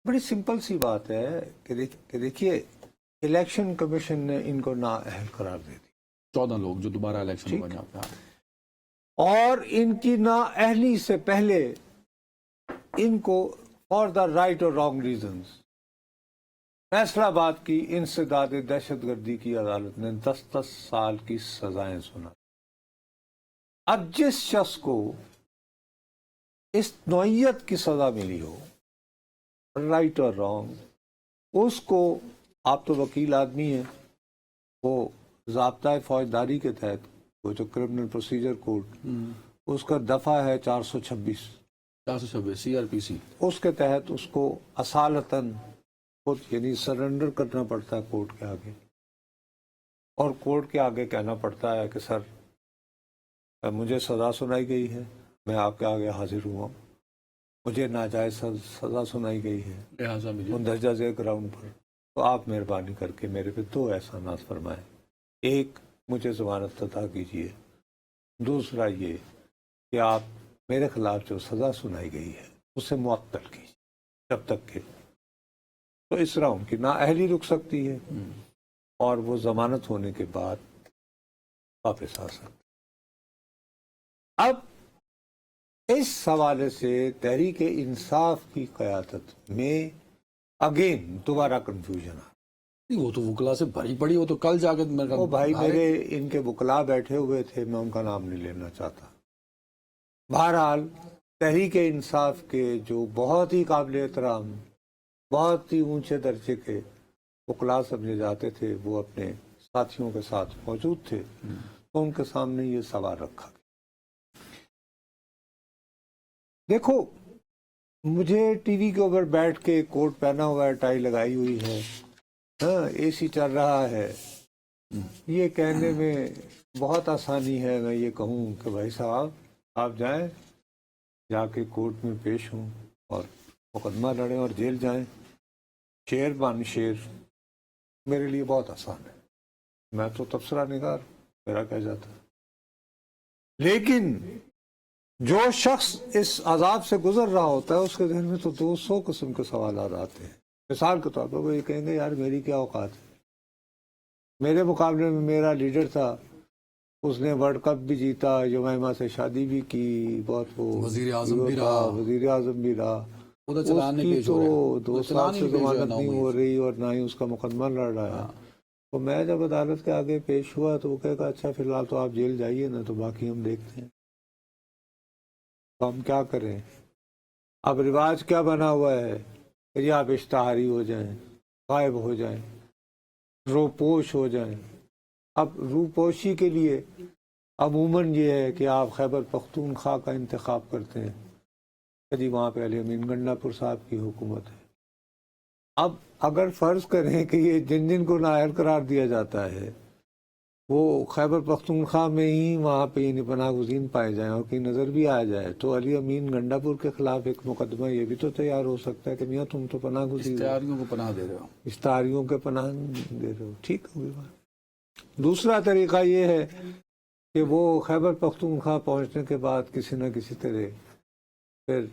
بڑی سمپل سی بات ہے کہ دیکھیے الیکشن کمیشن نے ان کو نااہل قرار دے دی 14 لوگ جو دوبارہ الیکشن میں جاتے ہیں، اور ان کی نااہلی سے پہلے ان کو فار دا رائٹ اور رانگ ریزنز فیصلہ آباد کی انسداد دہشت گردی کی عدالت نے 10 سال کی سزائیں سنا. اب جس شخص کو اس نوعیت کی سزا ملی ہو رائٹ اور رانگ، اس کو آپ تو وکیل آدمی ہیں، وہ ضابطۂ فوجداری کے تحت وہ جو کرمنل پروسیجر کوڈ اس کا دفعہ ہے 426 CRPC، اس کے تحت اس کو اصالتاً خود یعنی سرنڈر کرنا پڑتا ہے کورٹ کے آگے، اور کورٹ کے آگے کہنا پڑتا ہے کہ سر مجھے سزا سنائی گئی ہے، میں آپ کے آگے حاضر ہوا ہوں، مجھے ناجائز سزا سنائی گئی ہے لہٰذا مجھے مندرجہ ذیل گراؤنڈ پر، تو آپ مہربانی کر کے میرے پہ 2 احسانات فرمائیں. ایک، مجھے ضمانت عطا کیجیے، دوسرا یہ کہ آپ میرے خلاف جو سزا سنائی گئی ہے اسے معطل کیجیے جب تک کہ تو اس طرح ان کی نااہلی رک سکتی ہے اور وہ ضمانت ہونے کے بعد واپس آ سکتے. اب اس حوالے سے تحریک انصاف کی قیادت میں اگین دوبارہ کنفیوژن آ. وہ تو وکلا سے بھری پڑی، وہ تو کل جا کے وہ بھائی میرے ان کے وکلا بیٹھے ہوئے تھے، میں ان کا نام نہیں لینا چاہتا. بہرحال تحریک انصاف کے جو بہت ہی قابل احترام بہت ہی اونچے درجے کے وکلا سمجھے جاتے تھے، وہ اپنے ساتھیوں کے ساتھ موجود تھے، تو ان کے سامنے یہ سوال رکھا. دیکھو مجھے ٹی وی کے اوپر بیٹھ کے کوٹ پہنا ہوا ہے، ٹائی لگائی ہوئی ہے، ہاں اے سی چل رہا ہے، یہ کہنے میں بہت آسانی ہے میں یہ کہوں کہ بھائی صاحب آپ جائیں جا کے کورٹ میں پیش ہوں اور مقدمہ لڑیں اور جیل جائیں. شیر بان شیر میرے لیے بہت آسان ہے، میں تو تبصرہ نگار، میرا کہہ جاتا ہے. لیکن جو شخص اس عذاب سے گزر رہا ہوتا ہے اس کے ذہن میں تو 200 قسم کے سوالات آتے ہیں. مثال کے طور پر وہ یہ کہیں گے یار میری کیا اوقات ہے، میرے مقابلے میں میرا لیڈر تھا، اس نے ورلڈ کپ بھی جیتا، یومیما سے شادی بھی کی، بہت وہ وزیر اعظم بھی رہا، وزیر اعظم بھی رہا، اس کی تو 2 سال سے ضمانت نہیں ہو رہی اور نہ ہی اس کا مقدمہ لڑ رہا ہے. تو میں جب عدالت کے آگے پیش ہوا تو وہ کہے گا اچھا فی الحال تو آپ جیل جائیے نا، تو باقی ہم دیکھتے ہیں. تو ہم کیا کریں؟ اب رواج کیا بنا ہوا ہے کہ آپ اشتہاری ہو جائیں، غائب ہو جائیں، روپوش ہو جائیں. اب روپوشی کے لیے عموماً یہ ہے کہ آپ خیبر پختونخوا کا انتخاب کرتے ہیں کہ جی وہاں پہ علی امین گنڈا پور صاحب کی حکومت ہے. اب اگر فرض کریں کہ یہ جن جن کو نااہل قرار دیا جاتا ہے وہ خیبر پختونخوا میں ہی وہاں پہ یعنی پناہ گزین پائے جائیں اور کہیں نظر بھی آ جائے، تو علی امین گنڈا پور کے خلاف ایک مقدمہ یہ بھی تو تیار ہو سکتا ہے کہ میاں تم تو پناہ گزین اشتہاریوں کو پناہ دے رہے ہو، اشتہاریوں کے پناہ دے رہے ہو. ٹھیک ہوگی بات. دوسرا طریقہ یہ ہے کہ وہ خیبر پختونخوا پہنچنے کے بعد کسی نہ کسی طرح پھر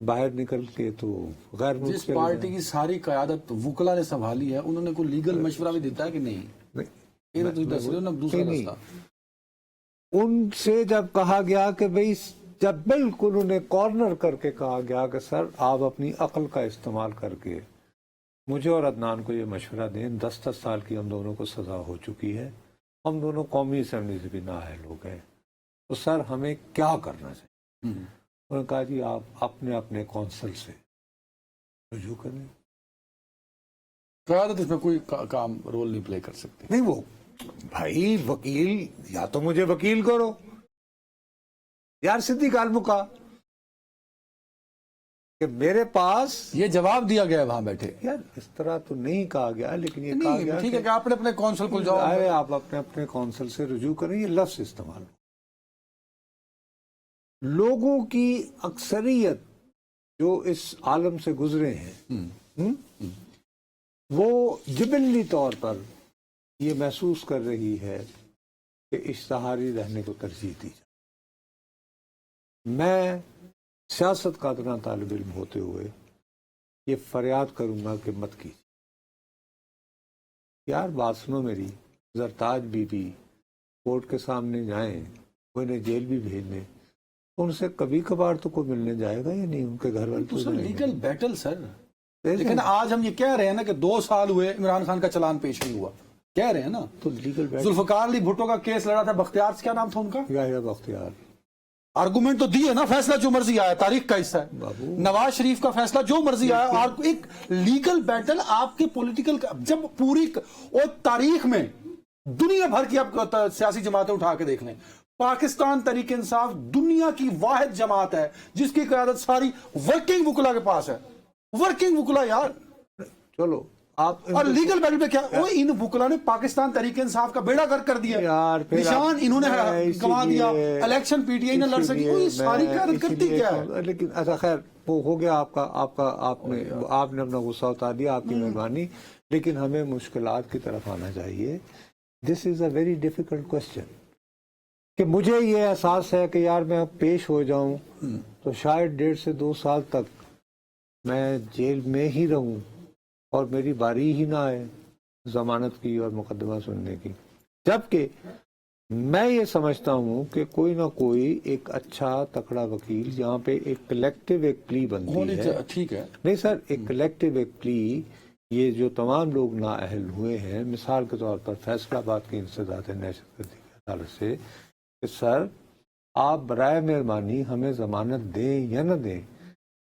باہر نکل کے تو غیر ملک جس پارٹی کی ساری قیادت وکلا نے سنبھالی ہے انہوں نے کوئی لیگل مشورہ بھی دیتا ہے کہ نہیں؟ یہ تو دوسرا نہیں. رستہ ان سے جب کہا گیا کہ بھئی جب بالکل انہیں کارنر کر کے کہا گیا کہ سر آپ اپنی عقل کا استعمال کر کے مجھے اور عدنان کو یہ مشورہ دیں، 10 سال کی ہم دونوں کو سزا ہو چکی ہے، ہم دونوں قومی اسمبلی سے بھی نااہل ہو گئے، تو سر ہمیں کیا کرنا چاہیے؟ انہوں نے کہا جی آپ اپنے اپنے کونسل سے رجوع کریں. قیادت اس میں کوئی کام رول نہیں پلے کر سکتی. نہیں وہ بھائی وکیل یا تو مجھے وکیل کرو یار، سیدھی گال مکا کہ میرے پاس یہ جواب دیا گیا ہے وہاں بیٹھے. یار اس طرح تو نہیں کہا گیا، لیکن یہ کہا گیا ٹھیک ہے کہ آپ اپنے کونسل کو جاؤ، آپ اپنے اپنے کونسل سے رجوع کریں. یہ لفظ استعمال ہو. لوگوں کی اکثریت جو اس عالم سے گزرے ہیں وہ جبلی طور پر یہ محسوس کر رہی ہے کہ اشتہاری رہنے کو ترجیح دی جائے. میں سیاست کا اتنا طالب علم ہوتے ہوئے یہ فریاد کروں گا کہ مت کیجیے. یار بات سنو میری. زرتاج بی بی کورٹ کے سامنے جائیں, وہ انہیں جیل بھی بھیج دیں, ان سے کبھی کبھار تو کوئی ملنے جائے گا یا نہیں؟ ان کے گھر والے تو تو سر جائیں گے. لیگل بیٹل سر. لیکن آج ہم یہ کہہ رہے ہیں نا کہ 2 سال ہوئے عمران خان کا چلان پیش نہیں ہوا, کہہ رہے ہیں نا. تو لیگل بیٹل. ذوالفقار علی بھٹو کا کیس لڑا تھا, بختیار سے کیا نام تھا ان کا, یحییٰ بختیار. آرگومنٹ تو دیے نا, فیصلہ جو مرضی آیا, تاریخ کا حصہ ہے. بابو نواز شریف کا فیصلہ جو مرضی آیا, اور ایک لیگل بیٹل آپ کے پولیٹیکل, جب پوری اور تاریخ میں دنیا بھر کی آپ سیاسی جماعتیں اٹھا کے دیکھ لیں, پاکستان تحریک انصاف دنیا کی واحد جماعت ہے جس کی قیادت ساری ورکنگ وکلا کے پاس ہے. ورکنگ وکلا یار. چلو آپ اور لیگل بیٹل پہ کیا, وہ ان وکلا نے پاکستان تحریک انصاف کا بیڑا گرک کر دیا یار. نشان انہوں نے گنوا دیا, الیکشن پی ٹی آئی نہ لڑ سکی. وہ ساری قیادت کرتی کیا ہے؟ لیکن اچھا خیر وہ ہو گیا آپ نے اپنا غصہ اتار دیا, آپ کی مہربانی. لیکن ہمیں مشکلات کی طرف آنا چاہیے. دس از اے ویری ڈیفیکلٹ کوشچن کہ مجھے یہ احساس ہے کہ یار میں اب پیش ہو جاؤں تو شاید 1.5 سے 2 سال تک میں جیل میں ہی رہوں اور میری باری ہی نہ آئے ضمانت کی اور مقدمہ سننے کی. جبکہ میں یہ سمجھتا ہوں کہ کوئی نہ کوئی ایک اچھا تکڑا وکیل یہاں پہ ایک کلیکٹیو ایک پلی بنتی ہے. ٹھیک ہے, نہیں سر, ایک کلیکٹیو ایک پلی, یہ جو تمام لوگ نااہل ہوئے ہیں, مثال کے طور پر فیصلہ آباد کی انسداد نیشنل عدالت سے, کہ سر آپ برائے مہربانی ہمیں ضمانت دیں یا نہ دیں,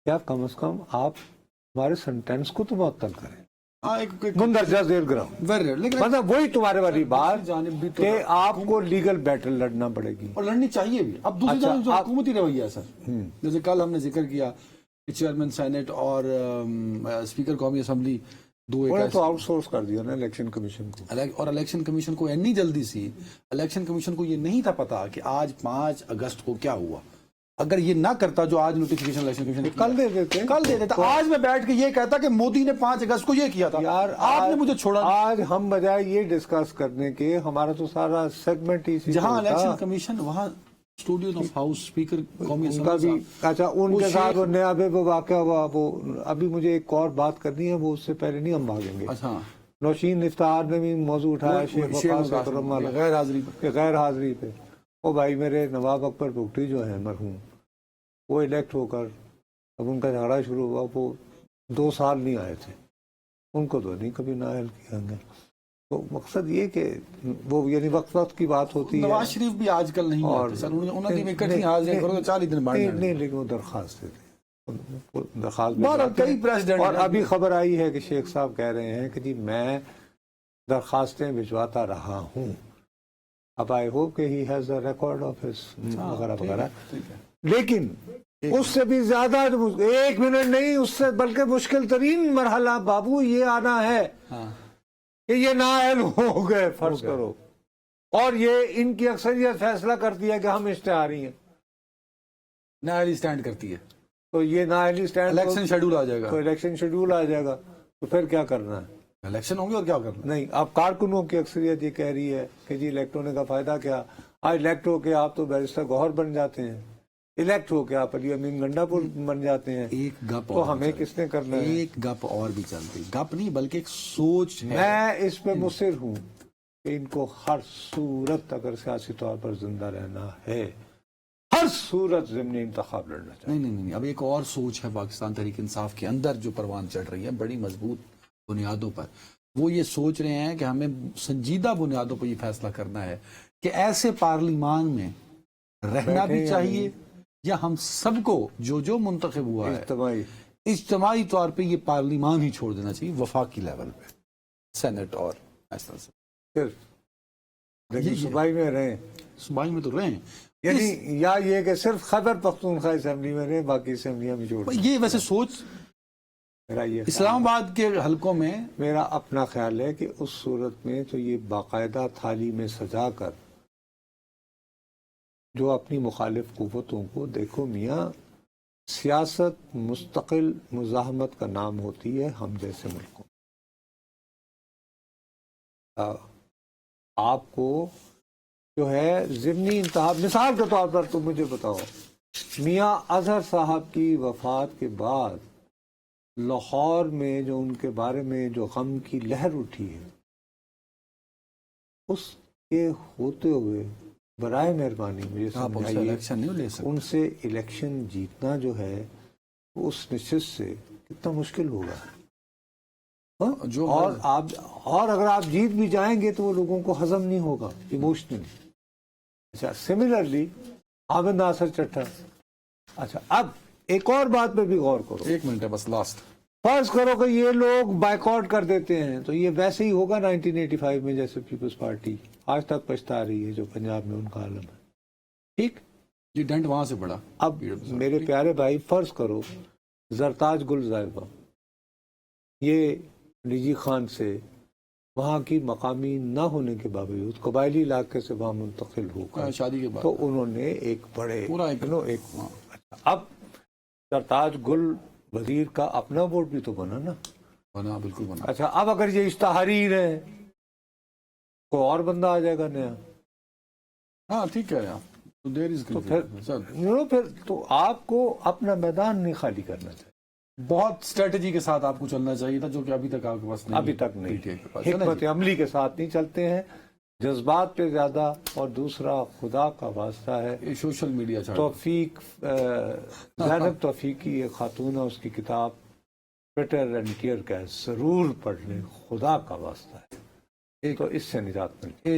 کیا کم از کم آپ ہمارے سنٹینس کو تو معطل کریں, مندرجہ ذیل گراؤں. مطلب وہی تمہارے والی بات کہ آپ کو لیگل بیٹل لڑنا پڑے گی, اور لڑنی چاہیے بھی. اب دوسری جانب جو حکومتی رویہ ہے سر, جیسے کل ہم نے ذکر کیا کہ چیئرمین سینٹ اور اسپیکر قومی اسمبلی تو آؤٹ سورس کر دیا نا الیکشن کمیشن کو. اور الیکشن کمیشن کو اتنی جلدی سی, الیکشن کمیشن کو یہ نہیں تھا پتا کہ آج 5 اگست کو کیا ہوا. اگر یہ نہ کرتا جو آج نوٹیفیکیشن الیکشن کمیشن کل دے دیتے. آج میں بیٹھ کے یہ کہتا کہ مودی نے 5 اگست کو یہ کیا تھا. یار آپ نے مجھے چھوڑا. آج ہم بجائے یہ ڈسکس کرنے کے, ہمارا تو سارا سیگمنٹ ہی جہاں الیکشن کمیشن وہاں اسٹوڈیوز آف ہاؤس اسپیکر قومی ان کا بھی. اچھا ان کے ساتھ نیا وہ واقعہ ہوا, وہ ابھی مجھے ایک اور بات کرنی ہے, وہ اس سے پہلے نہیں ہم بھاگیں گے. اچھا نوشین افتخار نے بھی موضوع اٹھایا غیر حاضری غیر حاضری پہ. وہ بھائی میرے نواب اکبر بگٹی جو ہیں مرحوم, وہ الیکٹ ہو کر اب ان کا جھگڑا شروع ہوا, وہ 2 سال نہیں آئے تھے, ان کو تو نہیں کبھی نااہل کیا گیا. تو مقصد یہ کہ وہ یعنی وقت کی بات ہوتی ہے. نواز شریف بھی آج کل نہیں آتے سر, انہوں نے اکٹھی حاضری کرو تو 40 دن بعد نہیں, لیکن وہ درخواست دیتے, درخواست کئی پریزیڈنٹ. اور ابھی خبر آئی ہے کہ شیخ صاحب کہہ رہے ہیں کہ جی میں درخواستیں بھجواتا رہا ہوں. اب آئی ہوپ کہ he has a record of his وغیرہ وغیرہ. لیکن اس سے بھی زیادہ 1 منٹ نہیں, اس سے بلکہ مشکل ترین مرحلہ بابو یہ آنا ہے کہ یہ نااہل ہو گئے فرض کرو, اور یہ ان کی اکثریت فیصلہ کرتی ہے کہ ہم اشتہاری ہیں, نااہلی اسٹینڈ کرتی ہے, تو یہ نااہلی اسٹینڈ, الیکشن شیڈول آ جائے گا, تو الیکشن شیڈول آ جائے گا, تو پھر کیا کرنا ہے؟ الیکشن ہوں گے اور کیا کرنا. نہیں, اب کارکنوں کی اکثریت یہ کہہ رہی ہے کہ جی الیکٹ ہونے کا فائدہ کیا, آج الیکٹ ہو کے آپ تو بیرسٹر گوہر بن جاتے ہیں, الیکٹ ہو کے آپ علی امین گنڈا پور بن جاتے ہیں. ایک گپ تو ہمیں کس نے کرنا ہے؟ ایک گپ اور بھی چلتی, گپ نہیں بلکہ ایک سوچ ہے. میں اس پہ مصر ہوں کہ ان کو ہر صورت اگر سیاسی طور پر زندہ رہنا ہے, ہر صورت ضمنی انتخاب لڑنا چاہیے. نہیں, اب ایک اور سوچ ہے پاکستان تحریک انصاف کے اندر جو پروان چڑھ رہی ہے بڑی مضبوط بنیادوں پر. وہ یہ سوچ رہے ہیں کہ ہمیں سنجیدہ بنیادوں پر یہ فیصلہ کرنا ہے کہ ایسے پارلیمان میں رہنا بھی چاہیے یا ہم سب کو جو منتخب ہوا ہے اجتماعی طور پہ یہ پارلیمان ہی چھوڑ دینا چاہیے وفاقی لیول پہ, سینٹ اور نیشنل لیکن صوبائی میں رہیں, صوبائی میں تو رہیں, یعنی یا یہ کہ صرف خیبر پختونخوا اسمبلی میں رہیں, باقی اسمبلیاں بھی چھوڑ دیں. یہ ویسے سوچ اسلام آباد کے حلقوں میں میرا اپنا خیال ہے کہ اس صورت میں تو یہ باقاعدہ تھالی میں سجا کر جو اپنی مخالف قوتوں کو, دیکھو میاں سیاست مستقل مزاحمت کا نام ہوتی ہے ہم جیسے ملکوں. آپ کو جو ہے ضمنی انتخاب, مثال کے طور پر تم مجھے بتاؤ, میاں اظہر صاحب کی وفات کے بعد لاہور میں جو ان کے بارے میں جو غم کی لہر اٹھی ہے، اس کے ہوتے ہوئے برائے مہربانی مجھے آپ اسے سمجھائیے الیکشن نہیں لے سکتے. ان سے الیکشن جیتنا جو ہے وہ اس نشست سے کتنا مشکل ہوگا. ہاں؟ جو اور اگر آپ جیت بھی جائیں گے تو وہ لوگوں کو ہضم نہیں ہوگا ایموشنلی. اچھا سملرلی حامد ناصر چٹھا. اچھا اب ایک اور بات پہ بھی غور کرو. 1 منٹ ہے بس لاسٹ. فرض کرو کہ یہ لوگ بائیکاٹ کر دیتے ہیں تو یہ ویسے ہی ہوگا 1985 میں جیسے پیپلز پارٹی آج تک پچھتا رہی ہے جو پنجاب میں ان کا عالم ہے. ٹھیک. جی ڈنٹ وہاں سے بڑا. اب میرے پیارے بھائی فرض کرو زرتاج گل زائبہ یہ نجی خان سے وہاں کی مقامی نہ ہونے کے باوجود قبائلی علاقے سے وہاں منتقل ہو کر شادی کے بعد تو انہوں نے ایک بڑے پورا اب زرتاج گل وزیر کا اپنا ووٹ بھی تو بنا نا. بنا بالکل بنا. اچھا اب اگر یہ اشتہاری رہے کوئی اور بندہ آ جائے گا نیا. ہاں ٹھیک ہے آپ تو پھر تو آپ کو اپنا میدان نہیں خالی کرنا چاہیے. بہت اسٹریٹجی کے ساتھ آپ کو چلنا چاہیے تھا جو کہ ابھی تک آپ کے پاس نہیں. ابھی تک نہیں. حکمت عملی کے ساتھ نہیں چلتے ہیں، جذبات پہ زیادہ. اور دوسرا خدا کا واسطہ ہے سوشل میڈیا توفیق زینب توفیقی ایک خاتون ہے، اس کی کتاب ٹویٹر اینڈ ٹیئر کا ضرور پڑھ لیں، خدا کا واسطہ ہے تو اس سے نجات ملتی ہے.